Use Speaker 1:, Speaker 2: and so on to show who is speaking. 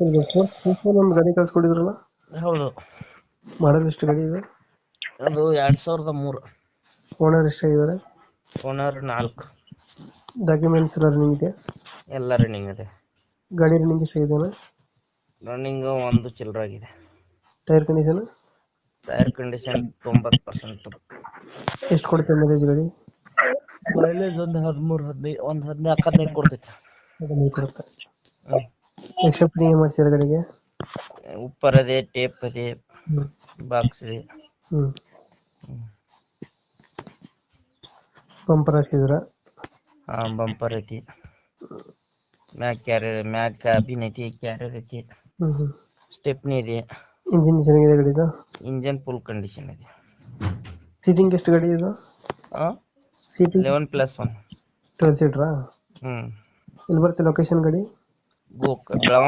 Speaker 1: ಒಂದು ಗಾಡಿ ಕಳ್ಸ್ಕೊಟ್ಟಿದ್ರಲ್ಲ,
Speaker 2: ಹೌದು,
Speaker 1: ಮಾಡಲ್ ಎಷ್ಟು ಗಾಡಿ ಇದೆ?
Speaker 2: ಅದು 2003.
Speaker 1: ಓನರ್ ಎಷ್ಟಾಗಿದ್ದಾರೆ?
Speaker 2: ಓನರ್ 4.
Speaker 1: ಡಾಕ್ಯುಮೆಂಟ್ಸ್ ಎಲ್ಲ ರನ್ನಿಂಗ್ ಇದೆ?
Speaker 2: ಎಲ್ಲ ರನ್ನಿಂಗ್ ಇದೆ.
Speaker 1: ಗಾಡಿ ರನ್ನಿಂಗ್ ಎಷ್ಟಾಗಿದೆ?
Speaker 2: ರನ್ನಿಂಗ್ 1 ಚಿಲ್ಲರಾಗಿದೆ.
Speaker 1: Tyre condition
Speaker 2: tyre condition 90%.
Speaker 1: ಎಷ್ಟು ಕೊಡುತ್ತೆ ಮೈಲೇಜ್ ಗಾಡಿ?
Speaker 2: ಮೈಲೇಜ್ ಒಂದು 13, 15, ಒಂದು 14, 15 ಕೊಡ್ತೈತೆ.
Speaker 1: ಅದನ್ನ ಕೊಡುತ್ತೆ.
Speaker 2: ಹ್ಮ್.
Speaker 1: ಎಕ್ಸ್ಟ್ರಾ ಫಿಟ್ಟಿಂಗ್ ಏನು ಮಾಡ್ಸಿದ್ರೆ ಗಾಡಿಗೆ?
Speaker 2: ಉಪ್ಪರ್ ಅದೇ, ಟೇಪ್ ಅದೇ, ಬಾಕ್ಸ್ ಇದೆ.
Speaker 1: ಹ್ಮ್. ಬಂಪರ್ ಹಾಕಿದ್ರ?
Speaker 2: ಬಂಪರ್ ಐತಿ. ಮ್ಯಾಗ್ ಕ್ಯಾಬಿನ್ ಐತಿ, ಕ್ಯಾರಿಯರ್ ಐತಿ, ಸ್ಟೆಪ್ನಿ ಇದೆ.
Speaker 1: ಇಂಜಿನ್ ಚೆನ್ನಾಗಿದೆ ಗಾಡಿದು?
Speaker 2: ಇಂಜನ್ ಫುಲ್ ಕಂಡೀಷನ್ ಇದೆ.
Speaker 1: ಸೀಟಿಂಗ್ ಎಷ್ಟು ಗಾಡಿ ಇದು? ಸೀಟಿಂಗ್
Speaker 2: 11+1.
Speaker 1: 12 ಸೀಟ್ರಾ? ಎಲ್ಲಿ ಬರುತ್ತೆ ಲೊಕೇಶನ್ ಗಾಡಿ?
Speaker 2: ಬೆಳಗಾಂ